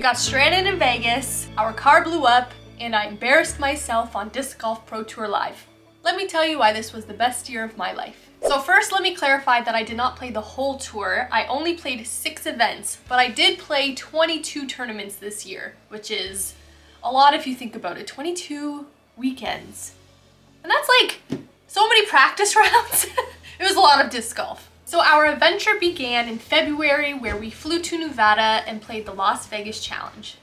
got stranded in Vegas, our car blew up, and I embarrassed myself on Disc Golf Pro Tour Live. Let me tell you why this was the best year of my life. So first, let me clarify that I did not play the whole tour. I only played 6 events, but I did play 22 tournaments this year, which is a lot if you think about it. 22 weekends. And that's like so many practice rounds. It was a lot of disc golf. So our adventure began in February, where we flew to Nevada and played the Las Vegas Challenge.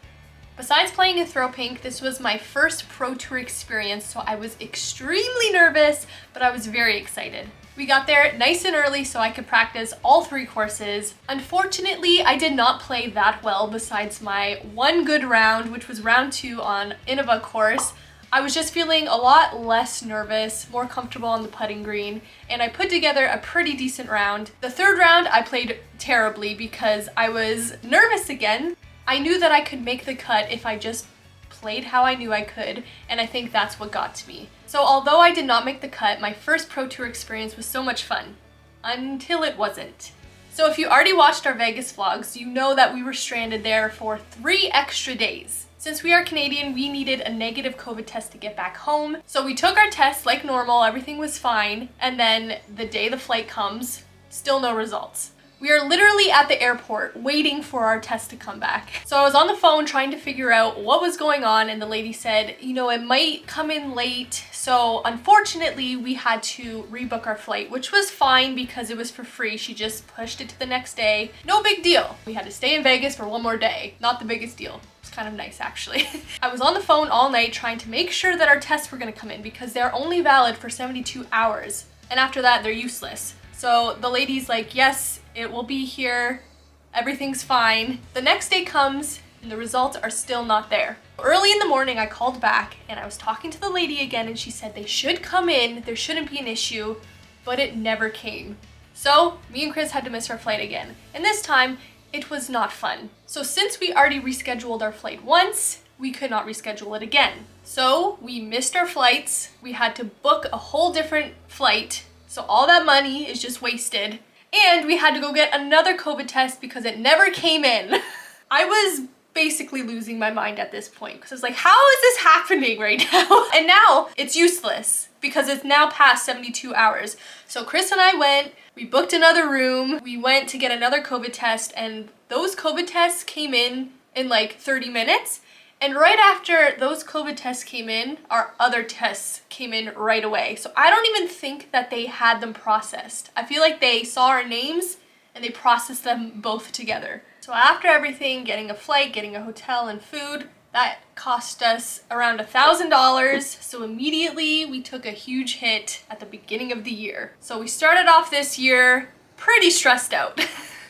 Besides playing in throw pink, this was my first Pro Tour experience, so I was extremely nervous, but I was very excited. We got there nice and early so I could practice all 3 courses. Unfortunately, I did not play that well besides my one good round, which was round 2 on Innova course. I was just feeling a lot less nervous, more comfortable on the putting green, and I put together a pretty decent round. The 3rd round I played terribly because I was nervous again. I knew that I could make the cut if I just played how I knew I could, and I think that's what got to me. So although I did not make the cut, my first Pro Tour experience was so much fun. Until it wasn't. So if you already watched our Vegas vlogs, you know that we were stranded there for 3 extra days. Since we are Canadian, we needed a negative COVID test to get back home. So we took our test like normal, everything was fine, and then the day the flight comes, still no results. We are literally at the airport waiting for our test to come back. So I was on the phone trying to figure out what was going on, and the lady said, you know, it might come in late. So unfortunately, we had to rebook our flight, which was fine because it was for free. She just pushed it to the next day. No big deal. We had to stay in Vegas for 1 more day. Not the biggest deal. It's kind of nice actually. I was on the phone all night trying to make sure that our tests were gonna come in because they're only valid for 72 hours. And after that, they're useless. So the lady's like, yes, it will be here. Everything's fine. The next day comes and the results are still not there. Early in the morning, I called back and I was talking to the lady again, and she said they should come in. There shouldn't be an issue, but it never came. So me and Chris had to miss our flight again. And this time it was not fun. So since we already rescheduled our flight once, we could not reschedule it again. So we missed our flights. We had to book a whole different flight. So all that money is just wasted. And we had to go get another COVID test because it never came in. I was basically losing my mind at this point because I was like, how is this happening right now? And now it's useless because it's now past 72 hours. So Chris and I went, we booked another room, we went to get another COVID test, and those COVID tests came in like 30 minutes. And right after those COVID tests came in, our other tests came in right away. So I don't even think that they had them processed. I feel like they saw our names and they processed them both together. So after everything, getting a flight, getting a hotel and food, that cost us around $1,000. So immediately we took a huge hit at the beginning of the year. So we started off this year pretty stressed out.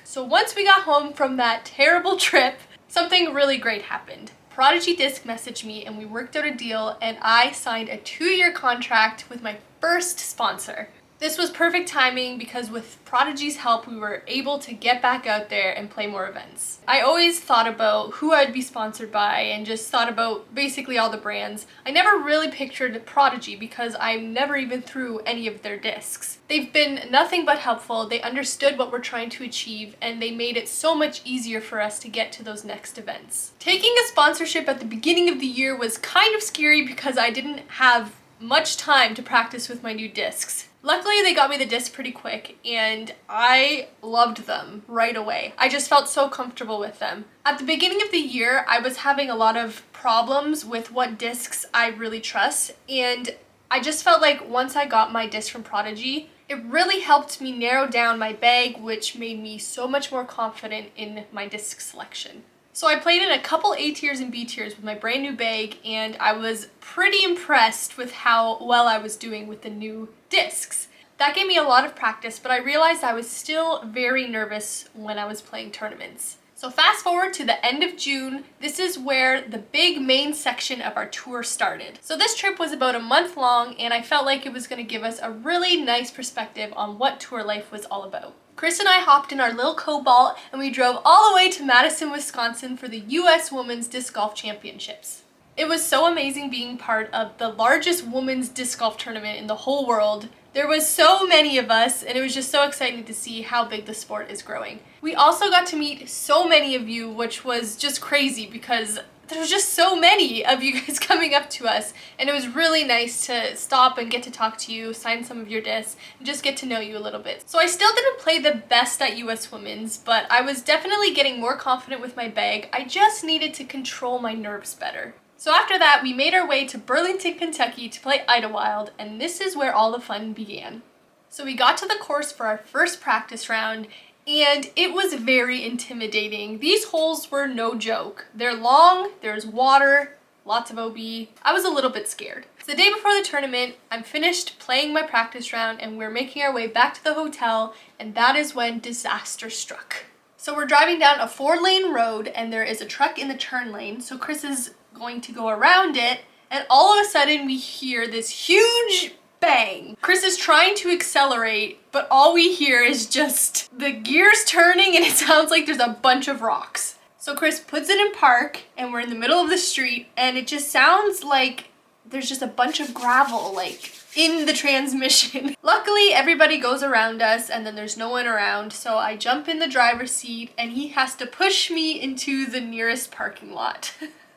So once we got home from that terrible trip, something really great happened. Prodigy Disc messaged me and we worked out a deal, and I signed a 2-year contract with my first sponsor. This was perfect timing because with Prodigy's help, we were able to get back out there and play more events. I always thought about who I'd be sponsored by and just thought about basically all the brands. I never really pictured Prodigy because I never even threw any of their discs. They've been nothing but helpful. They understood what we're trying to achieve, and they made it so much easier for us to get to those next events. Taking a sponsorship at the beginning of the year was kind of scary because I didn't have much time to practice with my new discs. Luckily, they got me the discs pretty quick, and I loved them right away. I just felt so comfortable with them. At the beginning of the year, I was having a lot of problems with what discs I really trust, and I just felt like once I got my disc from Prodigy, it really helped me narrow down my bag, which made me so much more confident in my disc selection. So I played in a couple A tiers and B tiers with my brand new bag, and I was pretty impressed with how well I was doing with the new discs. That gave me a lot of practice, but I realized I was still very nervous when I was playing tournaments. So fast forward to the end of June, this is where the big main section of our tour started. So this trip was about a month long, and I felt like it was going to give us a really nice perspective on what tour life was all about. Chris and I hopped in our little Cobalt and we drove all the way to Madison, Wisconsin for the US Women's Disc Golf Championships. It was so amazing being part of the largest women's disc golf tournament in the whole world. There was so many of us, and it was just so exciting to see how big the sport is growing. We also got to meet so many of you, which was just crazy because there was just so many of you guys coming up to us, and it was really nice to stop and get to talk to you, sign some of your discs, and just get to know you a little bit. So I still didn't play the best at US Women's, but I was definitely getting more confident with my bag. I just needed to control my nerves better. So after that, we made our way to Burlington, Kentucky to play Idlewild, and this is where all the fun began. So we got to the course for our first practice round, and it was very intimidating. These holes were no joke. They're long, there's water, lots of OB. I was a little bit scared. So the day before the tournament, I'm finished playing my practice round, and we're making our way back to the hotel, and that is when disaster struck. So we're driving down a 4-lane road, and there is a truck in the turn lane, so Chris is going to go around it, and all of a sudden we hear this huge bang. Chris is trying to accelerate, but all we hear is just the gears turning, and it sounds like there's a bunch of rocks. So Chris puts it in park, and we're in the middle of the street, and it just sounds like there's just a bunch of gravel like in the transmission. Luckily, everybody goes around us, and then there's no one around, so I jump in the driver's seat, and he has to push me into the nearest parking lot.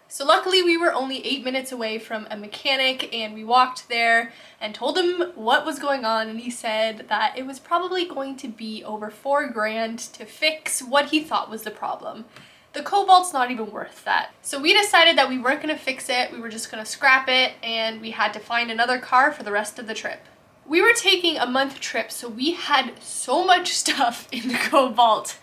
So luckily we were only 8 minutes away from a mechanic, and we walked there and told him what was going on, and he said that it was probably going to be over $4,000 to fix what he thought was the problem. The cobalt's not even worth that. So we decided that we weren't gonna fix it, we were just gonna scrap it, and we had to find another car for the rest of the trip. We were taking a month trip, so we had so much stuff in the cobalt,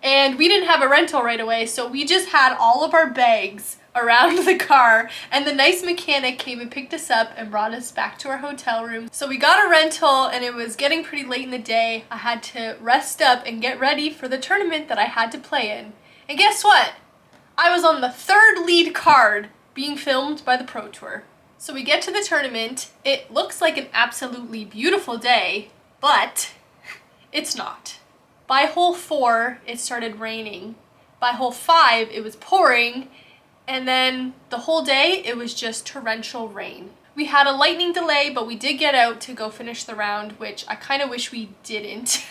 and we didn't have a rental right away, so we just had all of our bags around the car, and the nice mechanic came and picked us up and brought us back to our hotel room. So we got a rental, and it was getting pretty late in the day. I had to rest up and get ready for the tournament that I had to play in. And guess what? I was on the 3rd lead card being filmed by the Pro Tour. So we get to the tournament. It looks like an absolutely beautiful day, but it's not. By hole 4, it started raining. By hole 5, it was pouring. And then the whole day, it was just torrential rain. We had a lightning delay, but we did get out to go finish the round, which I kind of wish we didn't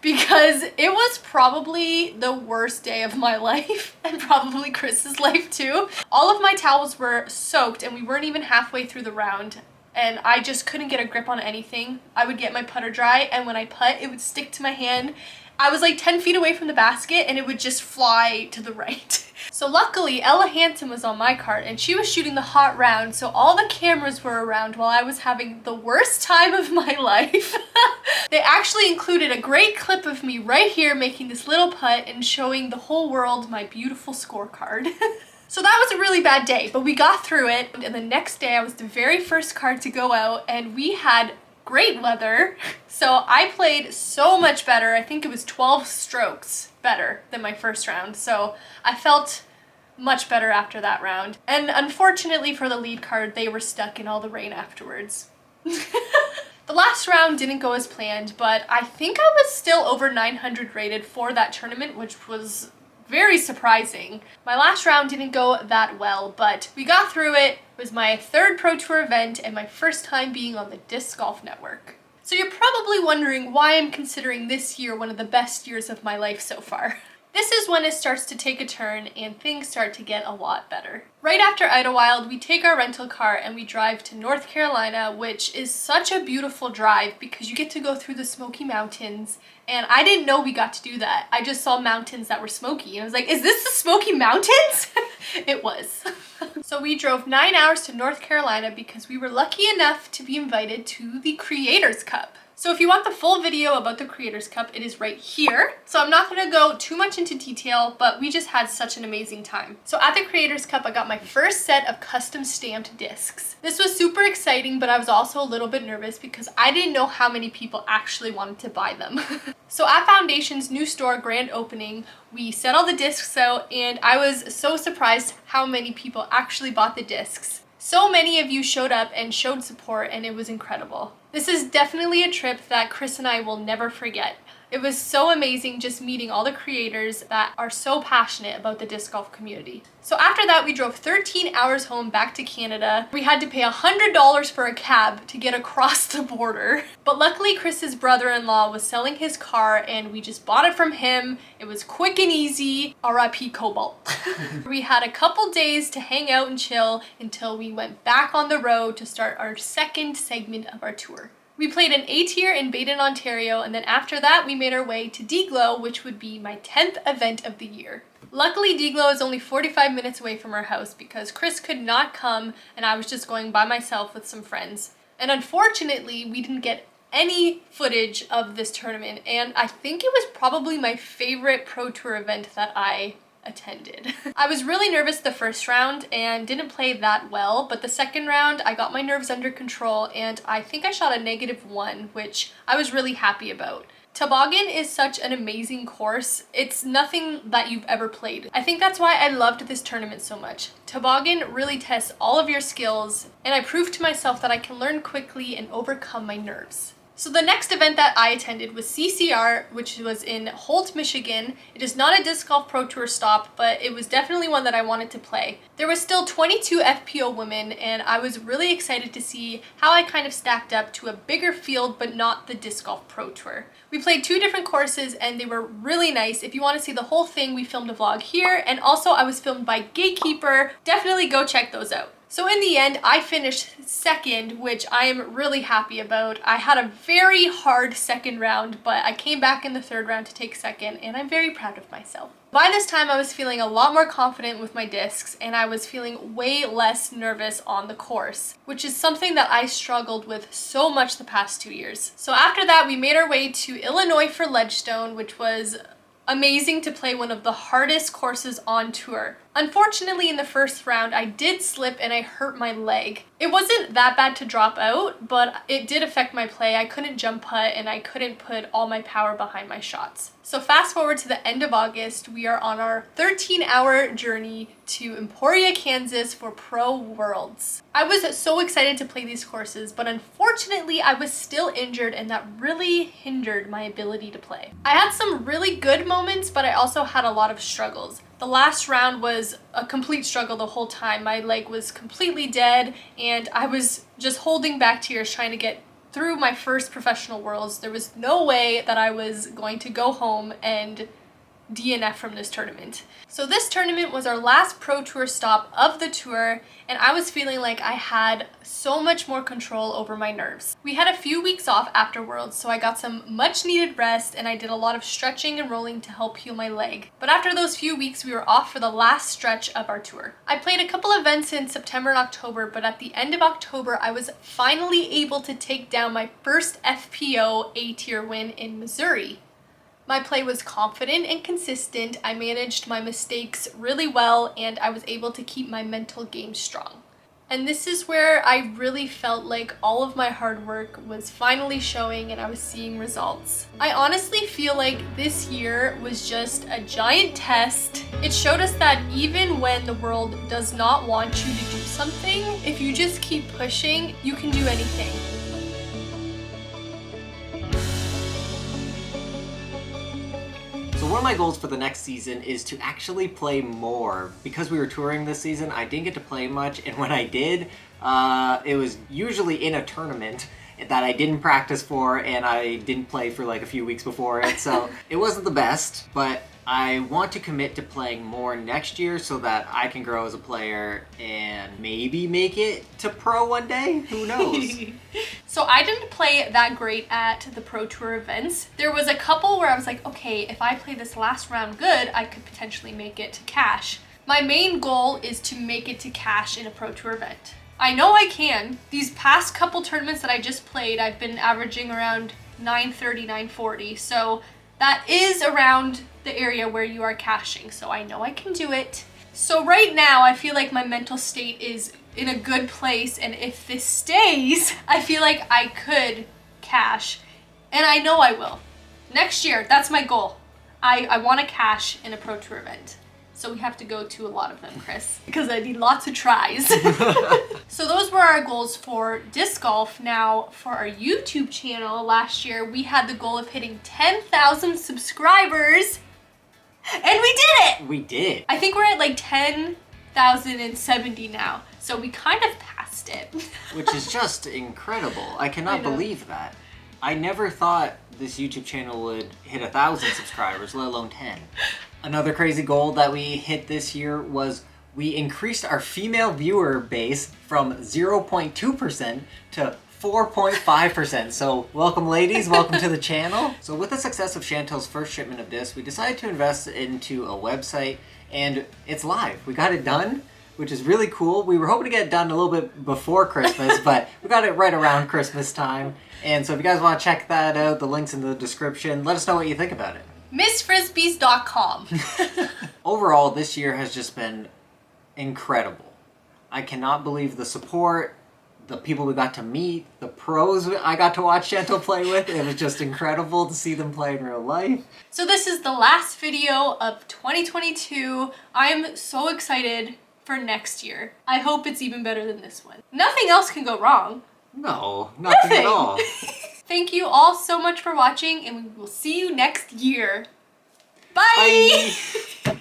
because it was probably the worst day of my life, and probably Chris's life too. All of my towels were soaked, and we weren't even halfway through the round, and I just couldn't get a grip on anything. I would get my putter dry, and when I putt, it would stick to my hand. I was like 10 feet away from the basket, and it would just fly to the right. So luckily, Ella Hansen was on my cart, and she was shooting the hot round, so all the cameras were around while I was having the worst time of my life. They actually included a great clip of me right here making this little putt and showing the whole world my beautiful scorecard. So that was a really bad day, but we got through it, and the next day I was the very first card to go out, and we had great weather, so I played so much better. I think it was 12 strokes better than my first round, so I felt much better after that round. And unfortunately for the lead card, they were stuck in all the rain afterwards. The last round didn't go as planned, but I think I was still over 900 rated for that tournament, which was very surprising. My last round didn't go that well, but we got through it. It was my 3rd Pro Tour event and my first time being on the Disc Golf Network. So you're probably wondering why I'm considering this year one of the best years of my life so far. This is when it starts to take a turn and things start to get a lot better. Right after Idlewild, we take our rental car and we drive to North Carolina, which is such a beautiful drive because you get to go through the Smoky Mountains, and I didn't know we got to do that. I just saw mountains that were smoky, and I was like, is this the Smoky Mountains? It was. So we drove 9 hours to North Carolina because we were lucky enough to be invited to the Creators Cup. So if you want the full video about the Creators Cup, it is right here. So I'm not gonna go too much into detail, but we just had such an amazing time. So at the Creators Cup, I got my first set of custom stamped discs. This was super exciting, but I was also a little bit nervous because I didn't know how many people actually wanted to buy them. So at Foundation's new store grand opening, we set all the discs out, and I was so surprised how many people actually bought the discs. So many of you showed up and showed support, and it was incredible. This is definitely a trip that Chris and I will never forget. It was so amazing just meeting all the creators that are so passionate about the disc golf community. So after that, we drove 13 hours home back to Canada. We had to pay $100 for a cab to get across the border. But luckily, Chris's brother-in-law was selling his car and we just bought it from him. It was quick and easy. RIP Cobalt. We had a couple days to hang out and chill until we went back on the road to start our second segment of our tour. We played an A tier in Baden, Ontario, and then after that, we made our way to Deglow, which would be my 10th event of the year. Luckily, Deglow is only 45 minutes away from our house because Chris could not come and I was just going by myself with some friends. And unfortunately, we didn't get any footage of this tournament, and I think it was probably my favorite Pro Tour event that I attended. I was really nervous the first round and didn't play that well, but the second round I got my nerves under control and I think I shot a -1, which I was really happy about. Toboggan is such an amazing course. It's nothing that you've ever played. I think that's why I loved this tournament so much. Toboggan really tests all of your skills, and I proved to myself that I can learn quickly and overcome my nerves. So the next event that I attended was CCR, which was in Holt, Michigan. It is not a Disc Golf Pro Tour stop, but it was definitely one that I wanted to play. There was still 22 FPO women, and I was really excited to see how I kind of stacked up to a bigger field, but not the Disc Golf Pro Tour. We played 2 different courses, and they were really nice. If you want to see the whole thing, we filmed a vlog here, and also I was filmed by Gatekeeper. Definitely go check those out. So in the end, I finished second, which I am really happy about. I had a very hard second round, but I came back in the third round to take second, and I'm very proud of myself. By this time, I was feeling a lot more confident with my discs, and I was feeling way less nervous on the course, which is something that I struggled with so much the past 2 years. So after that, we made our way to Illinois for Ledgestone, which was amazing to play one of the hardest courses on tour. Unfortunately, in the first round, I did slip and I hurt my leg. It wasn't that bad to drop out, but it did affect my play. I couldn't jump putt and I couldn't put all my power behind my shots. So fast forward to the end of August, we are on our 13-hour journey to Emporia, Kansas for Pro Worlds. I was so excited to play these courses, but unfortunately I was still injured and that really hindered my ability to play. I had some really good moments, but I also had a lot of struggles. The last round was a complete struggle the whole time. My leg was completely dead and I was just holding back tears trying to get through my first professional Worlds. There was no way that I was going to go home and DNF from this tournament. So this tournament was our last Pro Tour stop of the tour, and I was feeling like I had so much more control over my nerves. We had a few weeks off afterwards, so I got some much needed rest and I did a lot of stretching and rolling to help heal my leg. But after those few weeks, we were off for the last stretch of our tour. I played a couple events in September and October, but at the end of October, I was finally able to take down my first FPO A-tier win in Missouri. My play was confident and consistent. I managed my mistakes really well and I was able to keep my mental game strong. And this is where I really felt like all of my hard work was finally showing and I was seeing results. I honestly feel like this year was just a giant test. It showed us that even when the world does not want you to do something, if you just keep pushing, you can do anything. So one of my goals for the next season is to actually play more. Because we were touring this season, I didn't get to play much, and when I did, it was usually in a tournament that I didn't practice for and I didn't play for like a few weeks before it, so it wasn't the best, but I want to commit to playing more next year so that I can grow as a player and maybe make it to pro one day. Who knows? So I didn't play that great at the Pro Tour events. There was a couple where I was like, okay, if I play this last round good, I could potentially make it to cash. My main goal is to make it to cash in a Pro Tour event. I know I can. These past couple tournaments that I just played, I've been averaging around 930, 940. So that is around the area where you are cashing. So I know I can do it. So right now, I feel like my mental state is in a good place. And if this stays, I feel like I could cash. And I know I will. Next year, that's my goal. I want to cash in a Pro Tour event. So we have to go to a lot of them, Chris, because I need lots of tries. So those were our goals for disc golf. Now, for our YouTube channel, last year we had the goal of hitting 10,000 subscribers, and we did it! We did. I think we're at like 10,070 now, so we kind of passed it. Which is just incredible. I cannot believe that. I never thought this YouTube channel would hit 1,000 subscribers, let alone 10. Another crazy goal that we hit this year was we increased our female viewer base from 0.2% to 4.5%. So welcome ladies, welcome to the channel. So with the success of Chantel's first shipment of discs, we decided to invest into a website, and it's live. We got it done, which is really cool. We were hoping to get it done a little bit before Christmas, but we got it right around Christmas time. And so if you guys want to check that out, the link's in the description. Let us know what you think about it. MissFrisbees.com. Overall, this year has just been incredible. I cannot believe the support, the people we got to meet, the pros I got to watch Chantel play with. It was just incredible to see them play in real life. So this is the last video of 2022. I'm so excited for next year. I hope it's even better than this one. Nothing else can go wrong. No, nothing at all. Thank you all so much for watching, and we will see you next year. Bye! Bye.